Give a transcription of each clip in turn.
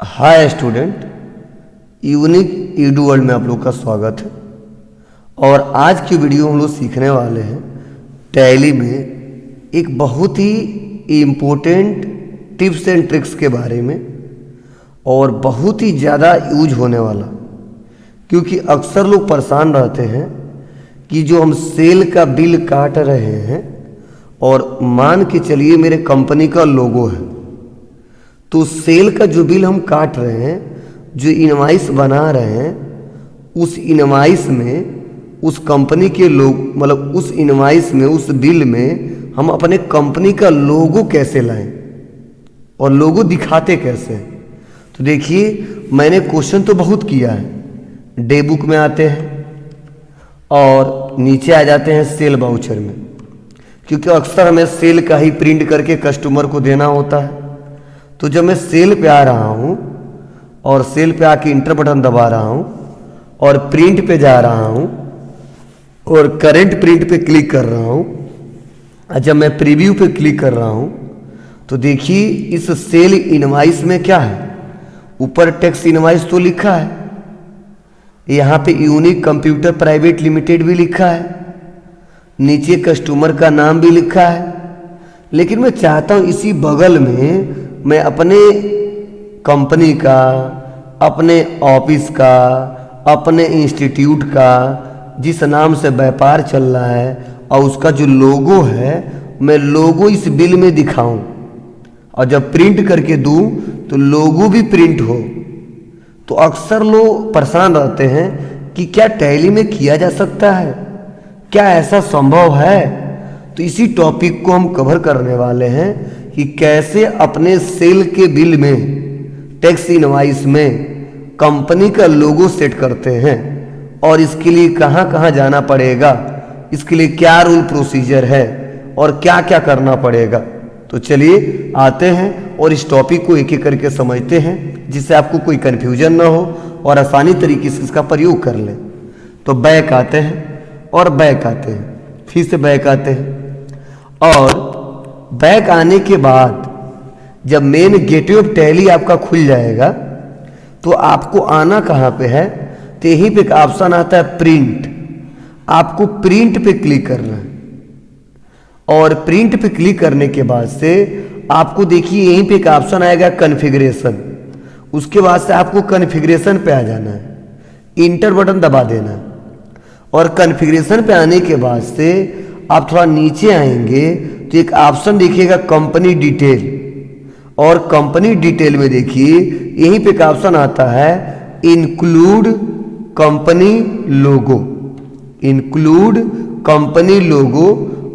Hi student, unique Edu world में आप लोग का स्वागत है। और आज की वीडियो हम लोग सीखने वाले हैं टैली में एक बहुत ही इम्पोर्टेंट टिप्स एंड ट्रिक्स के बारे में, और बहुत ही ज़्यादा यूज होने वाला, क्योंकि अक्सर लोग परेशान रहते हैं कि जो हम सेल का बिल काट रहे हैं और मान के चलिए मेरे कंपनी का लोगो है, तो सेल का जो बिल हम काट रहे हैं, जो इनवाइस बना रहे हैं, उस इनवाइस में उस कंपनी के लोग मतलब उस इनवाइस में उस बिल में हम अपने कंपनी का लोगो कैसे लाएं और लोगो दिखाते कैसे हैं। तो देखिए, मैंने क्वेश्चन तो बहुत किया है। डे बुक में आते हैं और नीचे आ जाते हैं सेल वाउचर में, क्योंकि अक्सर हमें सेल का ही प्रिंट करके कस्टमर को देना होता है। तो जब मैं सेल पे आ रहा हूँ और सेल पे आके इंटर बटन दबा रहा हूँ और प्रिंट पे जा रहा हूँ और करंट प्रिंट पे क्लिक कर रहा हूँ, और जब मैं प्रीव्यू पे क्लिक कर रहा हूँ, तो देखिए इस सेल इनवाइस में क्या है, ऊपर टैक्स इनवाइस तो लिखा है, यहाँ पे यूनिक कंप्यूटर प्राइवेट लिमिटेड भी लिखा है, नीचे कस्टमर का नाम भी लिखा है। लेकिन मैं चाहता हूँ इसी बगल में मैं अपने कंपनी का, अपने ऑफिस का, अपने इंस्टीट्यूट का, जिस नाम से व्यापार चल रहा है, और उसका जो लोगो है, मैं लोगो इस बिल में दिखाऊं, और जब प्रिंट करके दूं तो लोगो भी प्रिंट हो। तो अक्सर लोग परेशान रहते हैं कि क्या टैली में किया जा सकता है, क्या ऐसा संभव है। तो इसी टॉपिक को हम कवर करने वाले हैं कि कैसे अपने सेल के बिल में, टैक्स इनवाइस में कंपनी का लोगो सेट करते हैं, और इसके लिए कहाँ कहाँ जाना पड़ेगा, इसके लिए क्या रूल प्रोसीजर है और क्या क्या करना पड़ेगा। तो चलिए आते हैं और इस टॉपिक को एक एक करके समझते हैं, जिससे आपको कोई कन्फ्यूजन ना हो और आसानी तरीके से इसका प्रयोग कर लें। तो बैक आते हैं और बैक आते हैं, फिर से बैक आते हैं, और बैक आने के बाद जब मेन गेटवे ऑफ टैली आपका खुल जाएगा, तो आपको आना कहाँ पे है, तो यहीं पे एक ऑप्शन आता है प्रिंट। आपको प्रिंट पे क्लिक करना है, और प्रिंट पे क्लिक करने के बाद से आपको देखिए यहीं पे एक ऑप्शन आएगा कॉन्फ़िगरेशन। उसके बाद से आपको कॉन्फ़िगरेशन पे आ जाना है, इंटर बटन दबा देना है, और कॉन्फ़िगरेशन पे आने के बाद से आप थोड़ा नीचे आएंगे तो एक ऑप्शन दिखेगा कंपनी डिटेल, और कंपनी डिटेल में देखिए यहीं पे एक ऑप्शन आता है include company logo, include company logo,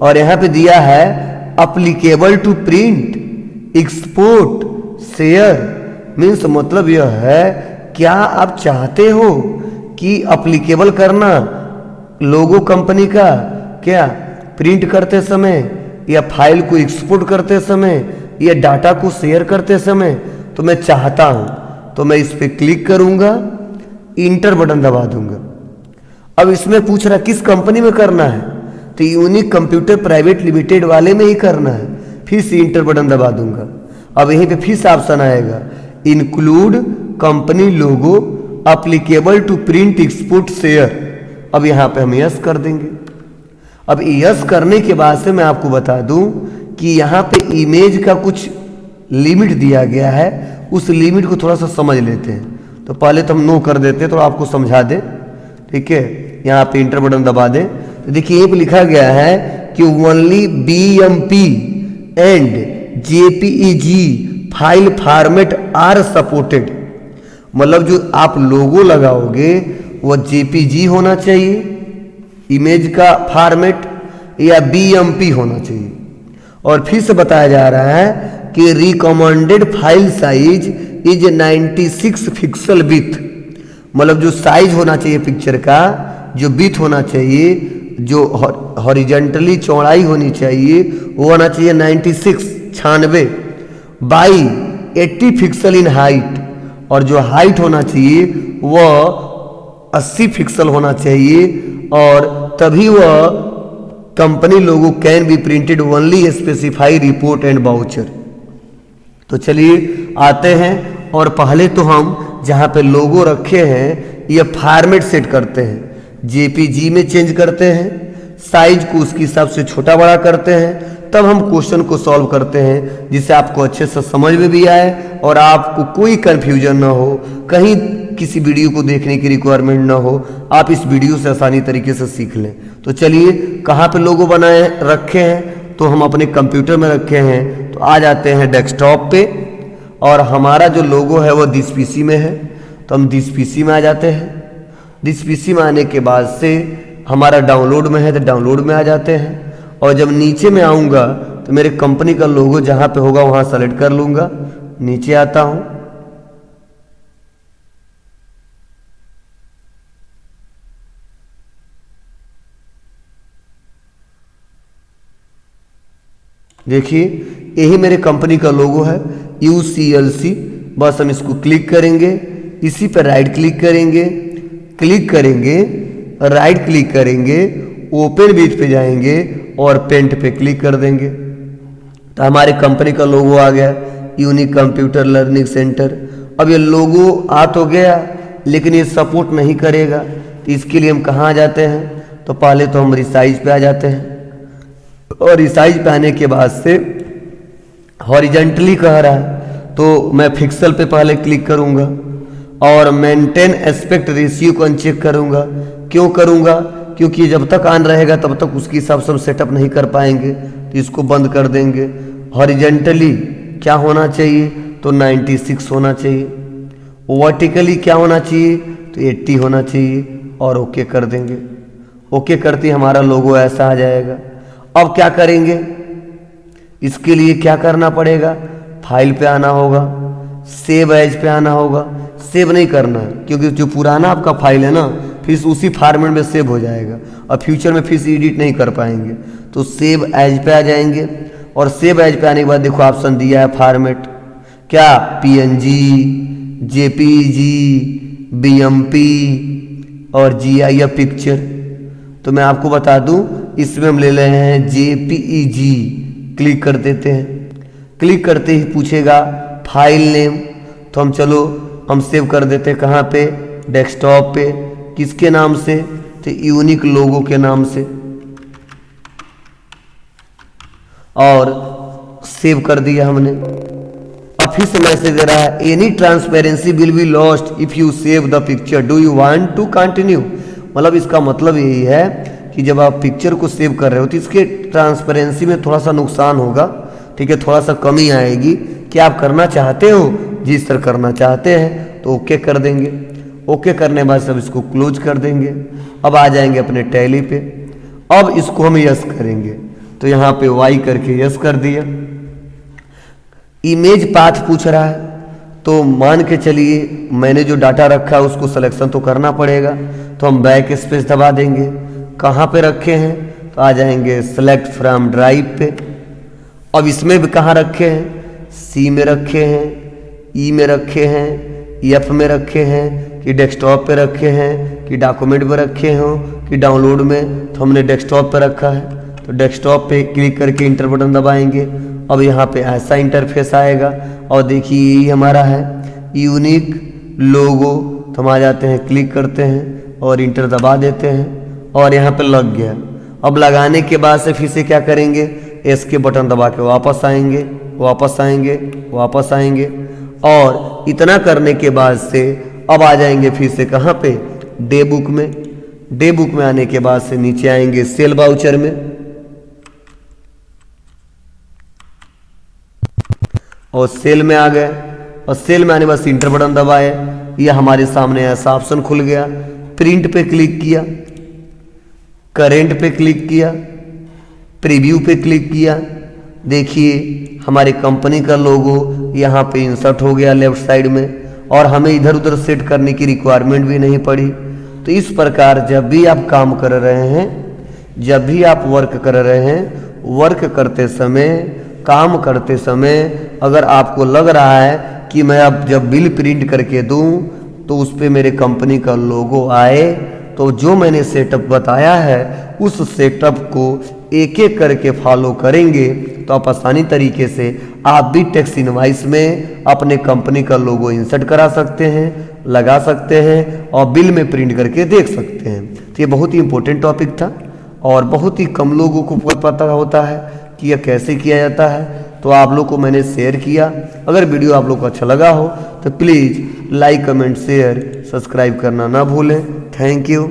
और यहाँ पे दिया है applicable to print, export, share. Means मतलब यह है, क्या आप चाहते हो कि अप्लीकेबल करना लोगो कंपनी का, क्या प्रिंट करते समय, या फाइल को एक्सपोर्ट करते समय, या डाटा को शेयर करते समय। तो मैं चाहता हूं, तो मैं इस पर क्लिक करूंगा, इंटर बटन दबा दूंगा। अब इसमें पूछ रहा किस कंपनी में करना है, तो यूनिक कंप्यूटर प्राइवेट लिमिटेड वाले में ही करना है। फिर से इंटर बटन दबा दूंगा। अब यहीं पे फिर से ऑप्शन आएगा include company logo applicable to print, export, share. अब यहाँ पे हम यस कर देंगे। अब यस करने के बाद से मैं आपको बता दूं कि यहाँ पे इमेज का कुछ लिमिट दिया गया है, उस लिमिट को थोड़ा सा समझ लेते हैं। तो पहले तो हम नो कर देते हैं, थोड़ा आपको समझा दें, ठीक है। यहाँ पे इंटर बटन दबा दें, तो देखिए यहीं पे लिखा गया है कि only BMP and JPEG file format are supported. मतलब जो आप लोगो लगाओगे वह JPG होना चाहिए, इमेज का फॉर्मेट, या BMP होना चाहिए। और फिर से बताया जा रहा है कि recommended file size is 96 pixel with. मतलब जो साइज होना चाहिए पिक्चर का, जो विथ होना चाहिए, जो हॉरिजॉन्टली चौड़ाई होनी चाहिए, वो होना चाहिए 96 बाई 80 पिक्सल इन हाइट, और जो हाइट होना चाहिए वह 80 पिक्सल होना चाहिए, और तभी वह company logo can be printed only specify report and voucher. तो चलिए आते हैं और पहले तो हम जहाँ पे लोगो रखे हैं ये फॉर्मेट सेट करते हैं, जेपीजी में चेंज करते हैं, साइज को उसके हिसाब से छोटा बड़ा करते हैं, तब हम क्वेश्चन को सॉल्व करते हैं जिससे आपको अच्छे से समझ में भी आए और आपको कोई कन्फ्यूजन ना हो, कहीं किसी वीडियो को देखने की रिक्वायरमेंट ना हो, आप इस वीडियो से आसानी तरीके से सीख लें। तो चलिए कहाँ पे लोगो बनाए रखे हैं, तो हम अपने कंप्यूटर में रखे हैं, तो आ जाते हैं डेस्कटॉप पे और हमारा जो लोगो है वो दिस पीसी में है, तो हम दिस पीसी में आ जाते हैं। दिस पीसी में आने के बाद से हमारा डाउनलोड में है तो डाउनलोड में आ जाते हैं और जब नीचे में आऊँगा तो मेरे कंपनी का लोगो जहाँ पे होगा वहाँ सेलेक्ट कर लूँगा, नीचे आता हूँ, देखिए यही मेरे कंपनी का लोगो है UCLC। बस हम इसको क्लिक करेंगे, इसी पर राइट क्लिक करेंगे, राइट क्लिक करेंगे, ओपन विथ पे जाएंगे और पेंट पे क्लिक कर देंगे तो हमारे कंपनी का लोगो आ गया, यूनिक कंप्यूटर लर्निंग सेंटर। अब ये लोगो आ तो गया लेकिन ये सपोर्ट नहीं करेगा, तो इसके लिए हम कहाँ आ जाते हैं, तो पहले तो हम रिसाइज पे आ जाते हैं और रिसाइज पे आने के बाद से हॉरिजेंटली कह रहा है तो मैं पिक्सल पे पहले क्लिक करूँगा और मेंटेन एस्पेक्ट रेशियो को अनचेक करूँगा। क्यों करूँगा, क्योंकि जब तक ऑन रहेगा तब तक उसके हिसाब से हम सेटअप नहीं कर पाएंगे, तो इसको बंद कर देंगे। हॉरिजेंटली क्या होना चाहिए, तो 96 होना चाहिए। वर्टिकली क्या होना चाहिए, तो 80 होना चाहिए और ओके कर देंगे। ओके करते हमारा लोगो ऐसा आ जाएगा। अब क्या करेंगे, इसके लिए क्या करना पड़ेगा, फाइल पे आना होगा, सेव एज पे आना होगा। सेव नहीं करना है क्योंकि जो पुराना आपका फाइल है ना फिर उसी फॉर्मेट में सेव हो जाएगा और फ्यूचर में फिर से एडिट नहीं कर पाएंगे, तो सेव एज पे आ जाएंगे और सेव एज पे आने के बाद देखो ऑप्शन दिया है फॉर्मेट, क्या PNG, JPG, BMP और GIF पिक्चर। तो मैं आपको बता दूं इसमें हम ले रहे हैं JPEG। क्लिक कर देते हैं, क्लिक करते ही पूछेगा फाइल नेम, तो हम सेव कर देते हैं कहाँ पे, डेस्कटॉप पे। किसके नाम से, तो यूनिक लोगो के नाम से और सेव कर दिया हमने। अब फिर से मैसेज दे रहा है any transparency will be lost if you save the picture, do you want to continue. मतलब इसका मतलब यही है कि जब आप पिक्चर को सेव कर रहे हो तो इसके ट्रांसपेरेंसी में थोड़ा सा नुकसान होगा, ठीक है, थोड़ा सा कमी आएगी। क्या आप करना चाहते हो, जिस तरह करना चाहते हैं तो ओके कर देंगे। ओके करने के बाद सब इसको क्लोज कर देंगे। अब आ जाएंगे अपने टैली पे, अब इसको हम यस करेंगे, तो यहाँ पे वाई करके यस कर दिया। इमेज पाथ पूछ रहा है, तो मान के चलिए मैंने जो डाटा रखा है उसको सिलेक्शन तो करना पड़ेगा, तो हम बैक स्पेस दबा देंगे। कहाँ पे रखे हैं, तो आ जाएंगे सेलेक्ट फ्रॉम ड्राइव पे। अब इसमें भी कहाँ रखे हैं, C में रखे हैं, E में रखे हैं, F में रखे हैं, कि डेस्कटॉप पे रखे हैं, कि डॉक्यूमेंट पे रखे हों, कि डाउनलोड में, तो हमने डेस्कटॉप पे रखा है, तो डेस्कटॉप पे क्लिक करके इंटर बटन दबाएंगे। अब यहाँ पे ऐसा इंटरफेस आएगा और देखिए यही हमारा है यूनिक लोगो, तो हम आ जाते हैं, क्लिक करते हैं और इंटर दबा देते हैं और यहाँ पे लग गया। अब लगाने के बाद से फिर से क्या करेंगे, एस के बटन दबा के वापस आएंगे, वापस आएंगे, वापस आएंगे और इतना करने के बाद से अब आ जाएंगे फिर से कहाँ पे, डे बुक में। डे बुक में आने के बाद से नीचे आएंगे सेल वाउचर में और सेल में आ गए और सेल में आने के बाद इंटर बटन दबाए, यह हमारे सामने ऐसा ऑप्शन खुल गया। प्रिंट पे क्लिक किया, करेंट पे क्लिक किया, प्रीव्यू पे क्लिक किया, देखिए हमारी कंपनी का लोगो यहाँ पे इंसर्ट हो गया लेफ्ट साइड में और हमें इधर उधर सेट करने की रिक्वायरमेंट भी नहीं पड़ी। तो इस प्रकार जब भी आप काम कर रहे हैं, जब भी आप वर्क कर रहे हैं, वर्क करते समय, काम करते समय अगर आपको लग रहा है कि मैं अब जब बिल प्रिंट करके दूं तो उस पर मेरे कंपनी का लोगो आए, तो जो मैंने सेटअप बताया है उस सेटअप को एक एक करके फॉलो करेंगे तो आप आसानी तरीके से आप भी टैक्स इनवॉइस में अपने कंपनी का लोगो इंसर्ट करा सकते हैं, लगा सकते हैं और बिल में प्रिंट करके देख सकते हैं। तो ये बहुत ही इंपॉर्टेंट टॉपिक था और बहुत ही कम लोगों को पता होता है कि यह कैसे किया जाता है, तो आप लोग को मैंने शेयर किया। अगर वीडियो आप लोग को अच्छा लगा हो तो please like, comment, share, subscribe करना ना भूलें। Thank you.